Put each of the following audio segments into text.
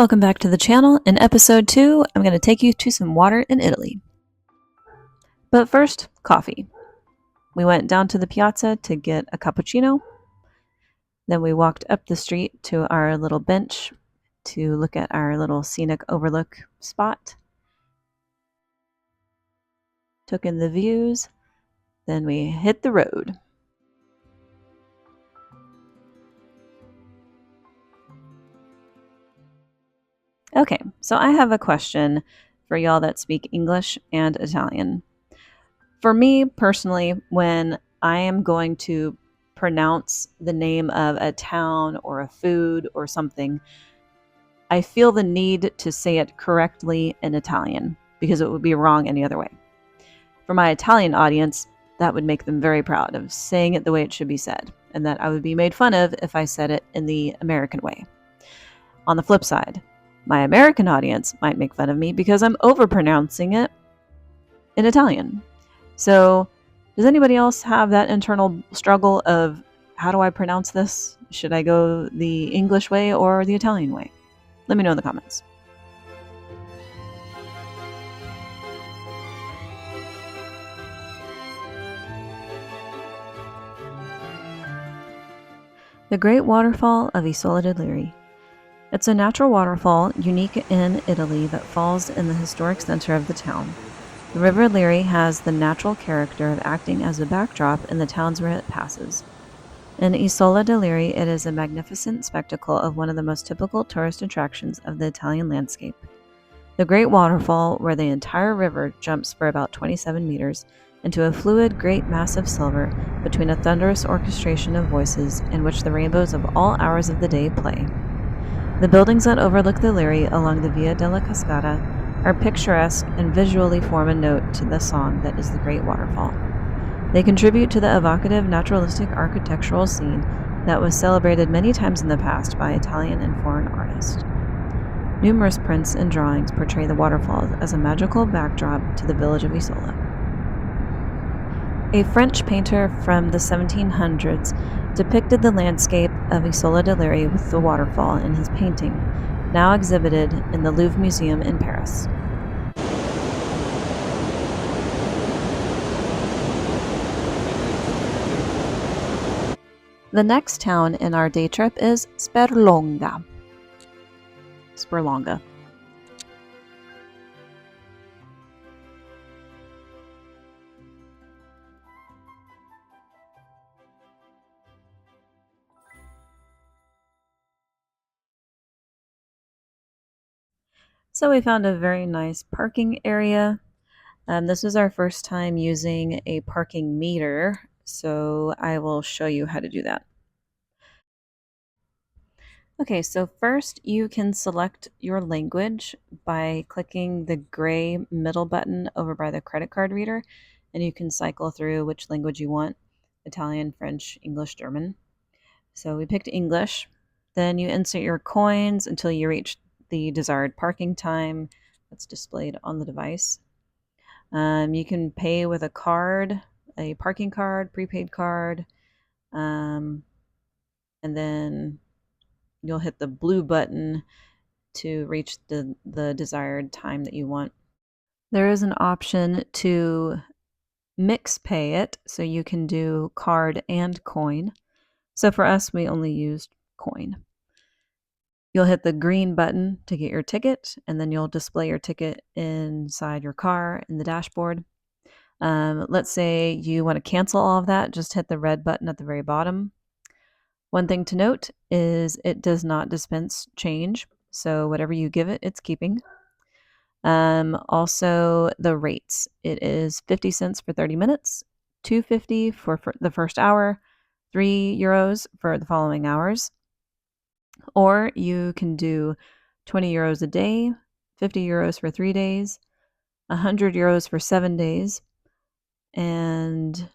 Welcome back to the channel. In episode 2, I'm going to take you to some water in Italy. But first, coffee. We went down to the piazza to get a cappuccino. Then we walked up the street to our little bench to look at our little scenic overlook spot. Took in the views. Then we hit the road. Okay, so I have a question for y'all that speak English and Italian. For me personally, when I am going to pronounce the name of a town or a food or something, I feel the need to say it correctly in Italian because it would be wrong any other way. For my Italian audience, that would make them very proud of saying it the way it should be said, and that I would be made fun of if I said it in the American way. On the flip side, my American audience might make fun of me because I'm overpronouncing it in Italian. So, does anybody else have that internal struggle of how do I pronounce this? Should I go the English way or the Italian way? Let me know in the comments. The Great Waterfall of Isola del Liri. It's a natural waterfall unique in Italy that falls in the historic center of the town. The River Liri has the natural character of acting as a backdrop in the towns where it passes. In Isola del Liri, it is a magnificent spectacle of one of the most typical tourist attractions of the Italian landscape. The Great Waterfall, where the entire river jumps for about 27 meters into a fluid great mass of silver between a thunderous orchestration of voices in which the rainbows of all hours of the day play. The buildings that overlook the Liri along the Via della Cascata are picturesque and visually form a note to the song that is the Great Waterfall. They contribute to the evocative naturalistic architectural scene that was celebrated many times in the past by Italian and foreign artists. Numerous prints and drawings portray the waterfalls as a magical backdrop to the village of Isola. A French painter from the 1700s depicted the landscape of Isola del Liri with the waterfall in his painting, now exhibited in the Louvre Museum in Paris. The next town in our day trip is Sperlonga. So we found a very nice parking area. This is our first time using a parking meter, so I will show you how to do that. Okay, so first you can select your language by clicking the gray middle button over by the credit card reader, and you can cycle through which language you want: Italian, French, English, German. So we picked English. Then you insert your coins until you reach the desired parking time that's displayed on the device. You can pay with a card, a parking card, prepaid card, and then you'll hit the blue button to reach the desired time that you want. There is an option to mix pay it, so you can do card and coin. So for us, we only used coin. You'll hit the green button to get your ticket, and then you'll display your ticket inside your car in the dashboard. Let's say you want to cancel all of that, just hit the red button at the very bottom. One thing to note is it does not dispense change, so whatever you give it, it's keeping. Also, the rates. It is 50 cents for 30 minutes, $2.50 for the first hour, €3 for the following hours. Or you can do €20 a day, €50 for 3 days, €100 for 7 days, and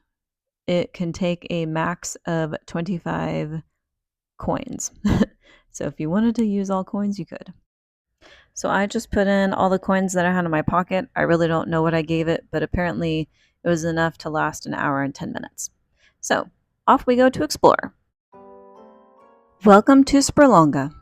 it can take a max of 25 coins. So if you wanted to use all coins, you could. So I just put in all the coins that I had in my pocket. I really don't know what I gave it, but apparently it was enough to last an hour and 10 minutes. So off we go to explore. Welcome to Sperlonga.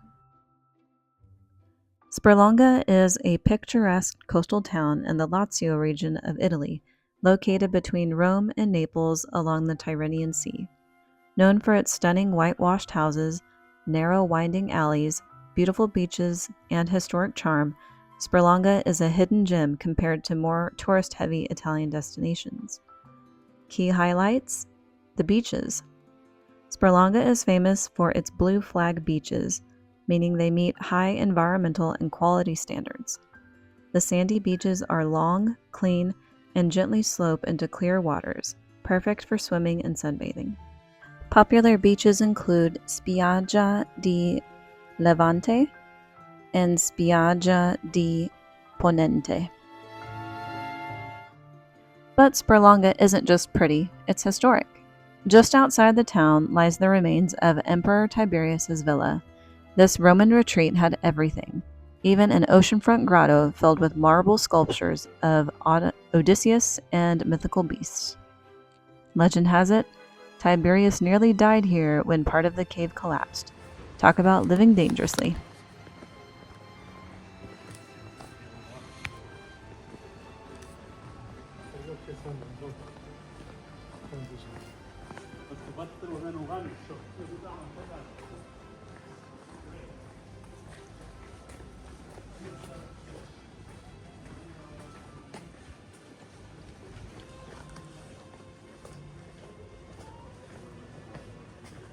Sperlonga is a picturesque coastal town in the Lazio region of Italy, located between Rome and Naples along the Tyrrhenian Sea. Known for its stunning whitewashed houses, narrow winding alleys, beautiful beaches, and historic charm, Sperlonga is a hidden gem compared to more tourist-heavy Italian destinations. Key highlights: the beaches. Sperlonga is famous for its blue flag beaches, meaning they meet high environmental and quality standards. The sandy beaches are long, clean, and gently slope into clear waters, perfect for swimming and sunbathing. Popular beaches include Spiaggia di Levante and Spiaggia di Ponente. But Sperlonga isn't just pretty, it's historic. Just outside the town lies the remains of Emperor Tiberius's villa. This Roman retreat had everything, even an oceanfront grotto filled with marble sculptures of Odysseus and mythical beasts. Legend has it, Tiberius nearly died here when part of the cave collapsed. Talk about living dangerously.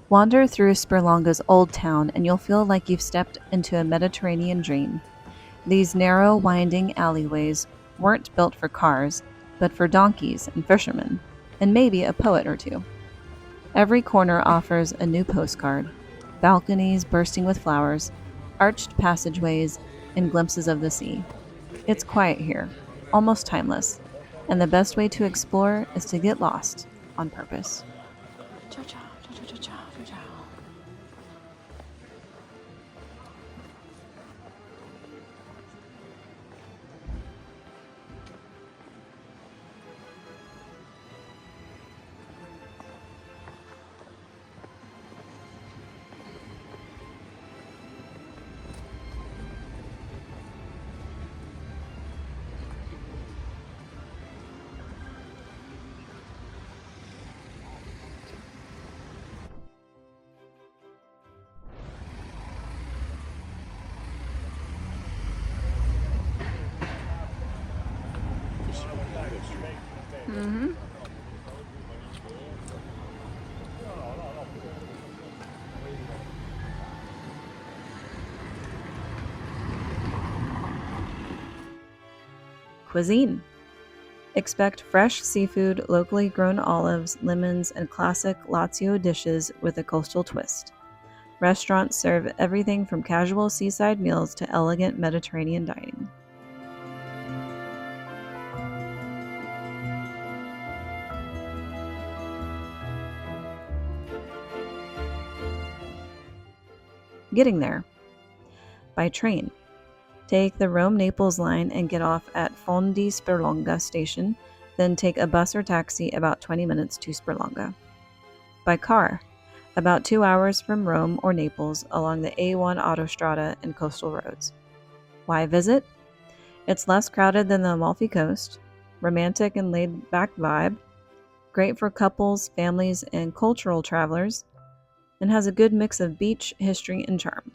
Wander through Sperlonga's old town and you'll feel like you've stepped into a Mediterranean dream. These narrow, winding alleyways weren't built for cars, but for donkeys and fishermen, and maybe a poet or two. Every corner offers a new postcard, balconies bursting with flowers, arched passageways, and glimpses of the sea. It's quiet here, almost timeless, and the best way to explore is to get lost on purpose. Ciao, ciao, ciao, ciao, ciao, ciao, ciao. Mm-hmm. Cuisine. Expect fresh seafood, locally grown olives, lemons, and classic Lazio dishes with a coastal twist. Restaurants serve everything from casual seaside meals to elegant Mediterranean dining. Getting there. By train. Take the Rome-Naples line and get off at Fondi Sperlonga station, then take a bus or taxi about 20 minutes to Sperlonga. By car. About 2 hours from Rome or Naples along the A1 Autostrada and coastal roads. Why visit? It's less crowded than the Amalfi Coast, romantic and laid-back vibe, great for couples, families, and cultural travelers, and has a good mix of beach, history, and charm.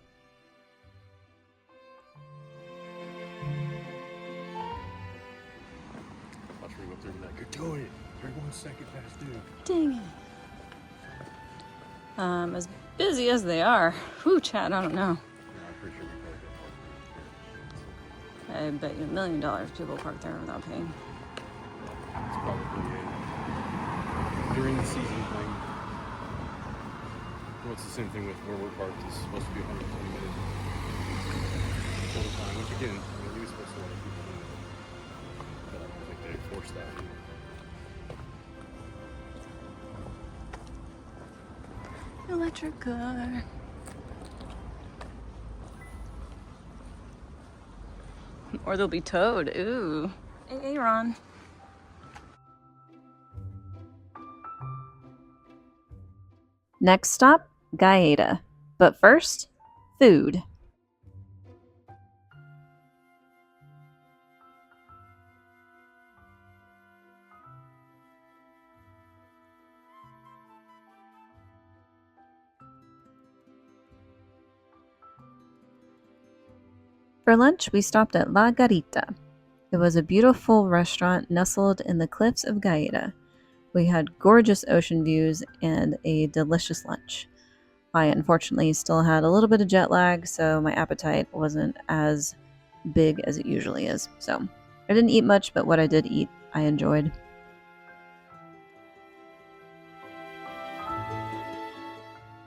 You're doing it. You're 1 second past due. Dang it. As busy as they are. Whew, Chad, I don't know. Yeah, I'm pretty sure we probably got parked. I bet you $1 million people park there without paying. It's probably during the season thing. Well, it's the same thing with where we're parked. It's supposed to be 120 minutes total time, which again, we were supposed to let people in. But I don't think they enforce that. Electric car. Or they'll be towed. Ooh. Hey, Ron. Next stop, Gaeta. But first, food. For lunch, we stopped at La Garita. It was a beautiful restaurant nestled in the cliffs of Gaeta. We had gorgeous ocean views and a delicious lunch. I unfortunately still had a little bit of jet lag, so my appetite wasn't as big as it usually is. So I didn't eat much, but what I did eat, I enjoyed.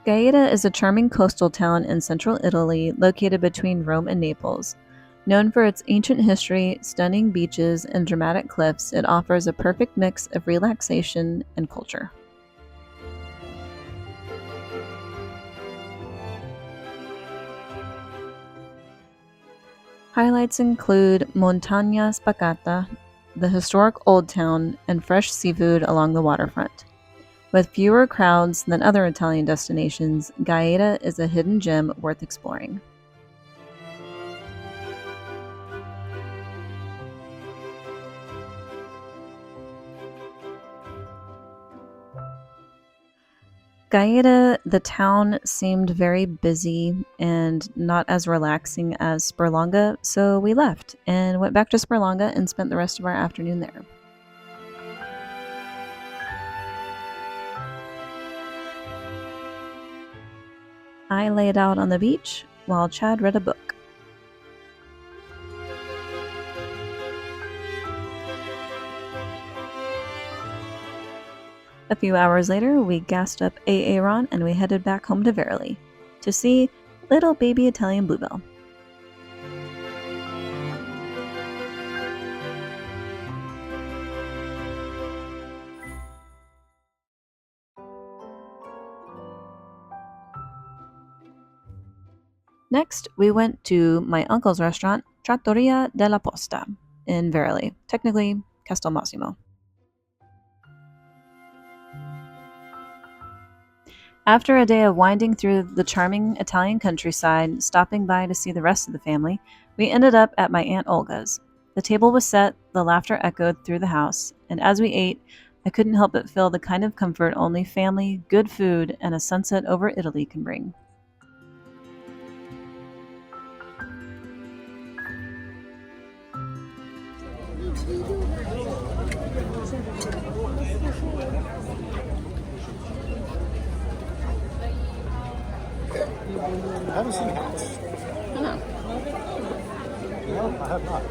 Gaeta is a charming coastal town in central Italy located between Rome and Naples. Known for its ancient history, stunning beaches, and dramatic cliffs, it offers a perfect mix of relaxation and culture. Highlights include Montagna Spacata, the historic Old Town, and fresh seafood along the waterfront. With fewer crowds than other Italian destinations, Gaeta is a hidden gem worth exploring. Gaeta, the town, seemed very busy and not as relaxing as Sperlonga, so we left and went back to Sperlonga and spent the rest of our afternoon there. I laid out on the beach while Chad read a book. A few hours later, we gassed up Aaron and we headed back home to Veroli to see little baby Italian Bluebell. Next, we went to my uncle's restaurant, Trattoria della Posta, in Veroli, technically Castelmassimo. After a day of winding through the charming Italian countryside, stopping by to see the rest of the family, we ended up at my Aunt Olga's. The table was set, the laughter echoed through the house, and as we ate, I couldn't help but feel the kind of comfort only family, good food, and a sunset over Italy can bring. I haven't seen hats. Oh. No, I have not.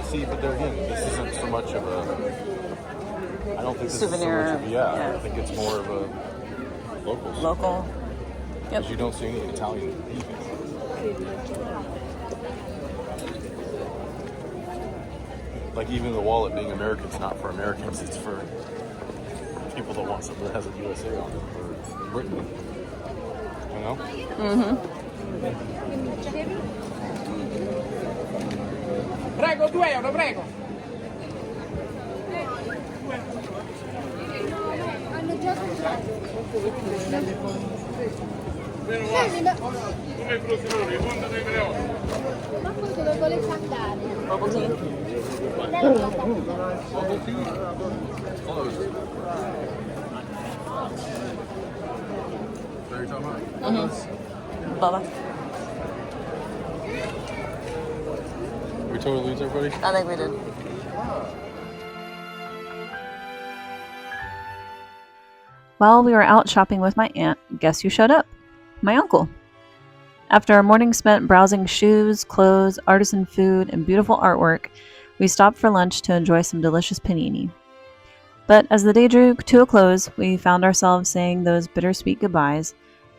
See, but there again, this isn't so much of a. I don't think this Souvenir, is so much of a. yeah. I think it's more of a local. Local. Yep. Because you don't see any Italian anything. Like even the wallet being American, it's not for Americans. It's for people that want something that has a USA on it, or Britain. You know? Prego, €2, prego. Hanno già comprato. Come Frosinone, quando ne creo? Ma poi dove volete andare? Bubble tea. Bubble tea? All those. Is that what you're talking about? Bubba. We totally lose everybody? I think we did. While we were out shopping with my aunt, guess who showed up? My uncle. After a morning spent browsing shoes, clothes, artisan food, and beautiful artwork, we stopped for lunch to enjoy some delicious panini. But as the day drew to a close, we found ourselves saying those bittersweet goodbyes,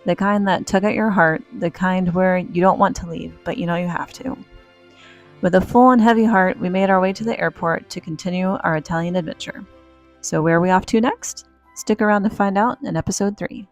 the kind that tug at your heart, the kind where you don't want to leave, but you know you have to. With a full and heavy heart, we made our way to the airport to continue our Italian adventure. So where are we off to next? Stick around to find out in episode 3.